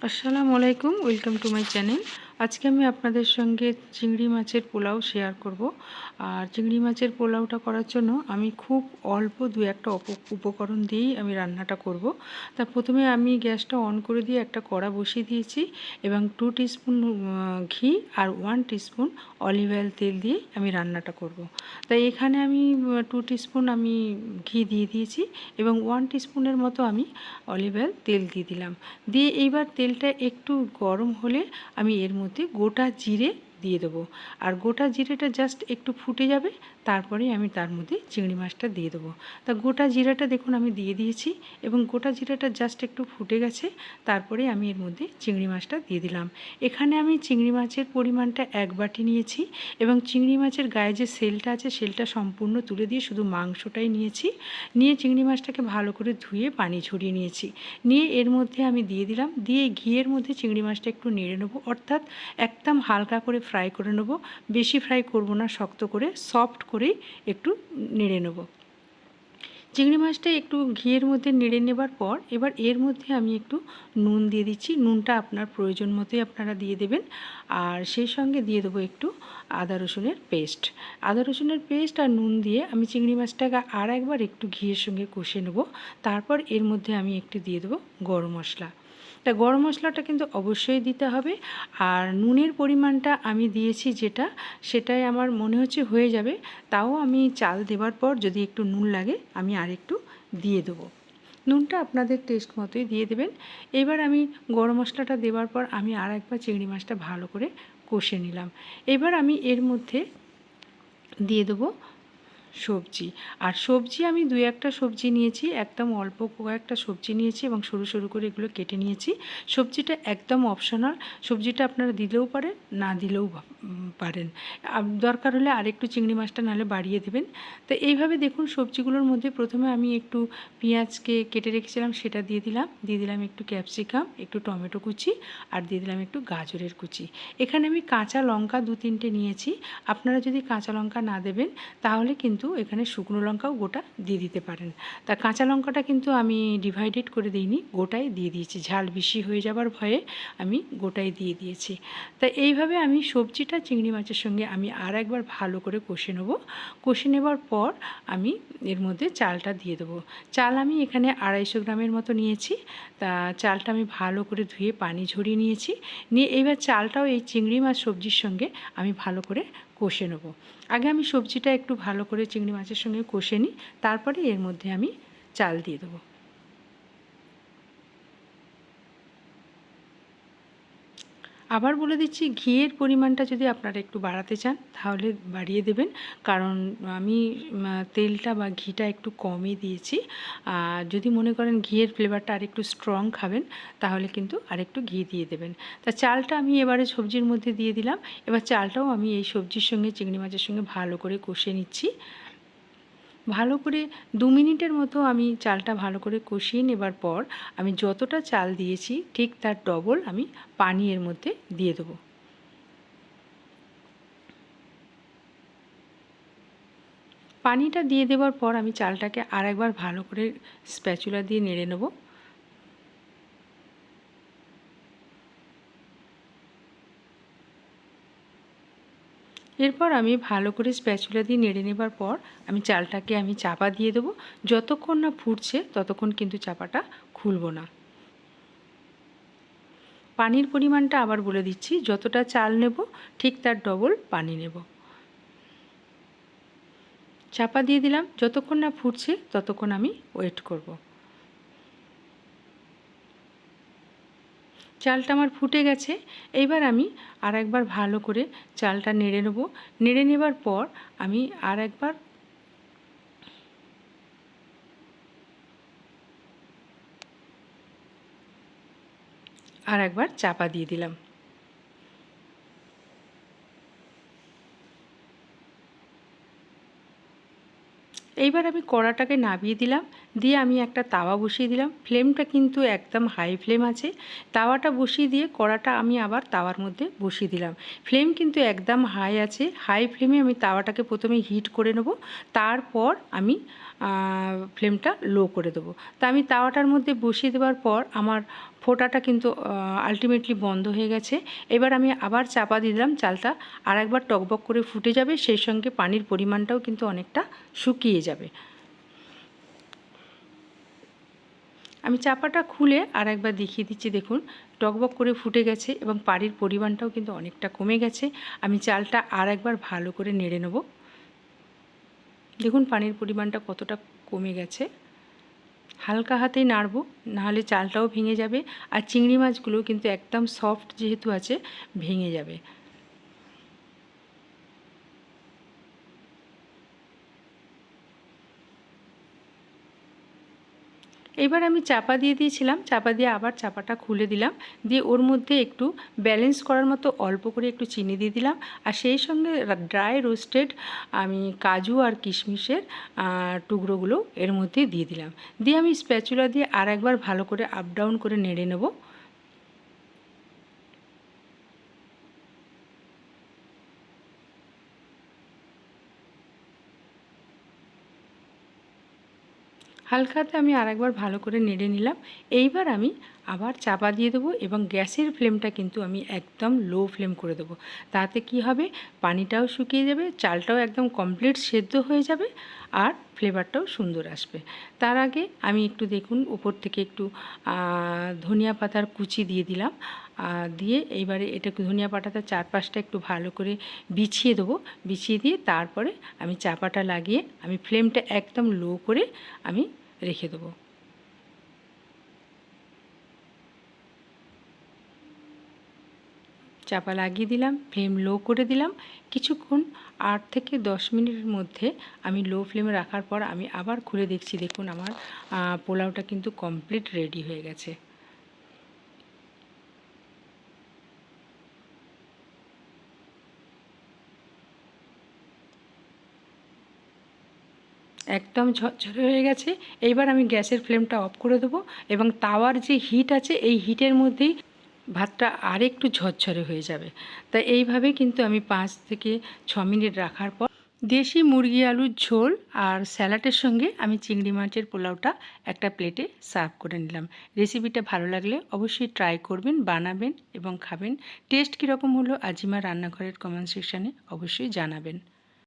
আসসালামু আলাইকুম, welcome to my channel. আজকে আমি আপনাদের সঙ্গে চিংড়ি মাছের পোলাও শেয়ার করব। আর চিংড়ি মাছের পোলাওটা করার জন্য আমি খুব অল্প দু একটা উপকরণ দিয়েই আমি রান্নাটা করব। তা প্রথমে আমি গ্যাসটা অন করে দিয়ে একটা কড়া বসিয়ে দিয়েছি এবং 2 টিস্পুন ঘি আর 1 টিস্পুন অলিভ অয়েল তেল দিয়ে আমি রান্নাটা করব। তাই এখানে আমি 2 টিস্পুন আমি ঘি দিয়ে দিয়েছি এবং 1 টিস্পুনের মতো আমি অলিভ অয়েল তেল দিয়ে দিলাম। দিয়ে এইবার তেলটা একটু গরম হলে আমি এর মধ্যে গোটা জিরে দিয়ে দেবো। আর গোটা জিরেটা জাস্ট একটু ফুটে যাবে, তারপরে আমি তার মধ্যে চিংড়ি মাছটা দিয়ে দেবো। তা গোটা জিরাটা দেখুন আমি দিয়ে দিয়েছি এবং গোটা জিরাটা জাস্ট একটু ফুটে গেছে, তারপরে আমি এর মধ্যে চিংড়ি মাছটা দিয়ে দিলাম। এখানে আমি চিংড়ি মাছের পরিমাণটা 1 বাটি নিয়েছি এবং চিংড়ি মাছের গায়ে যে সেলটা আছে সেলটা সম্পূর্ণ তুলে দিয়ে শুধু মাংসটাই নিয়েছি। নিয়ে চিংড়ি মাছটাকে ভালো করে ধুয়ে পানি ঝরিয়ে নিয়েছি। নিয়ে এর মধ্যে আমি দিয়ে দিলাম, দিয়ে ঘিয়ের মধ্যে চিংড়ি মাছটা একটু নেড়ে নেবো, অর্থাৎ একদম হালকা করে ফ্রাই করে নেবো, বেশি ফ্রাই করব না, শক্ত করে সফট করেই একটু নেড়ে নেব। চিংড়ি মাছটা একটু ঘিয়ের মধ্যে নেড়ে নেবার পর এবার এর মধ্যে আমি একটু নুন দিয়ে দিচ্ছি। নুনটা আপনার প্রয়োজন মতোই আপনারা দিয়ে দেবেন। আর সেই সঙ্গে দিয়ে দেবো একটু আদা রসুনের পেস্ট। আদা রসুনের পেস্ট আর নুন দিয়ে আমি চিংড়ি মাছটাকে আর একবার একটু ঘিয়ের সঙ্গে কষে নেব। তারপর এর মধ্যে আমি একটু দিয়ে দেবো গরম মশলা। তা গরম মশলাটা কিন্তু অবশ্যই দিতে হবে। আর নুনের পরিমাণটা আমি দিয়েছি যেটা, সেটাই আমার মনে হচ্ছে হয়ে যাবে। তাও আমি চাল দেওয়ার পর যদি একটু নুন লাগে আমি আর একটু দিয়ে দেবো। নুনটা আপনাদের টেস্ট মতোই দিয়ে দেবেন। এবার আমি গরম মশলাটা দেওয়ার পর আমি আর একবার চিংড়ি মাছটা ভালো করে কষে নিলাম। এবার আমি এর মধ্যে দিয়ে দেবো সবজি। আর সবজি আমি 2-1টা সবজি নিয়েছি, একদম অল্প কয়েকটা সবজি নিয়েছি এবং সরু সরু করে এগুলো কেটে নিয়েছি। সবজিটা একদম অপশনাল, সবজিটা আপনারা দিলেও পারেন, না দিলেও পারেন। দরকার হলে আরেকটু চিংড়ি মাছটা নাহলে বাড়িয়ে দেবেন। তো এইভাবে দেখুন সবজিগুলোর মধ্যে প্রথমে আমি একটু পেঁয়াজকে কেটে রেখেছিলাম সেটা দিয়ে দিলাম একটু ক্যাপসিকাম, একটু টমেটো কুচি আর দিয়ে দিলাম একটু গাজরের কুচি। এখানে আমি কাঁচা লঙ্কা 2-3টে নিয়েছি। আপনারা যদি কাঁচা লঙ্কা না দেবেন তাহলে কিন্তু এখানে শুকনো লঙ্কাও গোটা দিয়ে দিতে পারেন। তা কাঁচা লঙ্কাটা কিন্তু আমি ডিভাইডেড করে দিইনি, গোটাই দিয়ে দিয়েছি। ঝাল বেশি হয়ে যাবার ভয়ে আমি গোটাই দিয়ে দিয়েছি। তা এইভাবে আমি সবজিটা চিংড়ি মাছের সঙ্গে আমি আর একবার ভালো করে কষে নেব। কষে নেবার পর আমি এর মধ্যে চালটা দিয়ে দেবো। চাল আমি এখানে 250 গ্রামের মতো নিয়েছি। তা চালটা আমি ভালো করে ধুয়ে পানি ঝরিয়ে নিয়েছি। নিয়ে এইবার চালটাও এই চিংড়ি মাছ সবজির সঙ্গে আমি ভালো করে কষে নেব। আগে আমি সবজিটা একটু ভালো করে চিংড়ি মাছের সঙ্গে কষে নিই, তারপরে এর মধ্যে আমি চাল দিয়ে দেবো। আবার বলে দিচ্ছি, ঘিয়ের পরিমাণটা যদি আপনারা একটু বাড়াতে চান তাহলে বাড়িয়ে দেবেন, কারণ আমি তেলটা বা ঘিটা একটু কমই দিয়েছি। আর যদি মনে করেন ঘিয়ের ফ্লেভারটা আরেকটু স্ট্রং খাবেন তাহলে কিন্তু আরেকটু ঘি দিয়ে দেবেন। তা চালটা আমি এবারে সবজির মধ্যে দিয়ে দিলাম। এবার চালটাও আমি এই সবজির সঙ্গে চিংড়ি মাছের সঙ্গে ভালো করে কষে নিচ্ছি। ভালো করে 2 মিনিটের মতো আমি চালটা ভালো করে কষিয়ে নেবার পর আমি যতটা চাল দিয়েছি ঠিক তার ডবল আমি পানি এর মধ্যে দিয়ে দেবো। পানিটা দিয়ে দেওয়ার পর আমি চালটাকে আর একবার ভালো করে স্প্যাচুলা দিয়ে নেড়ে নেব। এরপর আমি ভালো করে স্প্যাচুলা দিয়ে নেড়ে নেবার পর আমি চালটাকে আমি চাপা দিয়ে দেবো। যতক্ষণ না ফুটছে ততক্ষণ কিন্তু চাপাটা খুলব না। পানির পরিমাণটা আবার বলে দিচ্ছি, যতটা চাল নেব ঠিক তার ডবল পানি নেব। চাপা দিয়ে দিলাম, যতক্ষণ না ফুটছে ততক্ষণ আমি ওয়েট করব। চালটা আমার ফুটে গেছে। এইবার আমি আর একবার ভালো করে চালটা নেড়ে নেব। নেড়ে নেবার পর আমি আর একবার চাপা দিয়ে দিলাম। এইবার আমি কড়াটাকে নামিয়ে দিলাম, দিয়ে আমি একটা তাওয়া বসিয়ে দিলাম। ফ্লেমটা কিন্তু একদম হাই ফ্লেম আছে। তাওয়াটা বসিয়ে দিয়ে কড়াটা আমি আবার তাওয়ার মধ্যে বসিয়ে দিলাম। ফ্লেম কিন্তু একদম হাই আছে। হাই ফ্লেমে আমি তাওয়াটাকে প্রথমে হিট করে নেব, তারপর আমি ফ্লেমটা লো করে দেবো। তা আমি তাওয়াটার মধ্যে বসিয়ে দেওয়ার পর আমার ফোঁটাটা কিন্তু আলটিমেটলি বন্ধ হয়ে গেছে। এবার আমি আবার চাপা দিয়ে দিলাম, চালটা আর একবার টকবক করে ফুটে যাবে, সেই সঙ্গে পানির পরিমাণটাও কিন্তু অনেকটা শুকিয়ে যাবে। আমি চাপাটা খুলে আর একবার দেখিয়ে দিচ্ছি, দেখুন টকবক করে ফুটে গেছে এবং পানির পরিমাণটাও কিন্তু অনেকটা কমে গেছে। আমি চালটা আর একবার ভালো করে নেড়ে নেব। দেখুন পানির পরিমাণটা কতটা কমে গেছে। হালকা হাতেই নাড়ব, নাহলে চালটাও ভেঙে যাবে আর চিংড়ি মাছগুলো কিন্তু একদম সফট যেহেতু আছে ভেঙে যাবে। এবার আমি চাপা দিয়ে দিয়েছিলাম, চাপা দিয়ে আবার চাপাটা খুলে দিলাম, দিয়ে ওর মধ্যে একটু ব্যালেন্স করার মতো অল্প করে একটু চিনি দিয়ে দিলাম আর সেই সঙ্গে ড্রাই রোস্টেড আমি কাজু আর কিশমিশের টুকরোগুলো এর মধ্যে দিয়ে দিলাম। দিয়ে আমি স্প্যাচুলা দিয়ে আর একবার ভালো করে আপ ডাউন করে নেড়ে নেব। হালকাতে আমি আরেকবার ভালো করে নেড়ে নিলাম। এইবার আমি আবার চাপা দিয়ে দেবো এবং গ্যাসের ফ্লেমটা কিন্তু আমি একদম লো ফ্লেম করে দেবো। তাতে কি হবে, পানিটাও শুকিয়ে যাবে, চালটাও একদম কমপ্লিট সেদ্ধ হয়ে যাবে আর ফ্লেভারটাও সুন্দর আসবে। তার আগে আমি একটু দেখুন উপর থেকে একটু ধনিয়া পাতার কুচি দিয়ে দিলাম। দিয়ে এইবারে এটা ধনিয়া পাতাটা চারপাশটা একটু ভালো করে বিছিয়ে দেবো। বিছিয়ে দিয়ে তারপরে আমি চাপাটা লাগিয়ে আমি ফ্লেমটা একদম লো করে আমি রেখে দেবো। চাপা লাগিয়ে দিলাম, ফ্লেম লো করে দিলাম। কিছুক্ষণ 8 থেকে 10 মিনিটের মধ্যে আমি লো ফ্লেমে রাখার পর আমি আবার খুলে দেখছি, দেখুন আমার পোলাওটা কিন্তু কমপ্লিট রেডি হয়ে গেছে। একদম ঝরঝরে হয়ে গেছে। এইবার আমি গ্যাসের ফ্লেমটা অফ করে দেবো এবং তাওয়ার যে হিট আছে এই হিটের মধ্যেই ভাতটা আরেকটু ঝরঝরে হয়ে যাবে। তাই এইভাবে কিন্তু আমি 5 থেকে 6 মিনিট রাখার পর দেশি মুরগি আলুর ঝোল আর স্যালাডের সঙ্গে আমি চিংড়ি মাছের পোলাওটা একটা প্লেটে সার্ভ করে নিলাম। রেসিপিটা ভালো লাগলে অবশ্যই ট্রাই করবেন, বানাবেন এবং খাবেন। টেস্ট কীরকম হলো আজিমা রান্নাঘরের কমেন্ট সেকশানে অবশ্যই জানাবেন।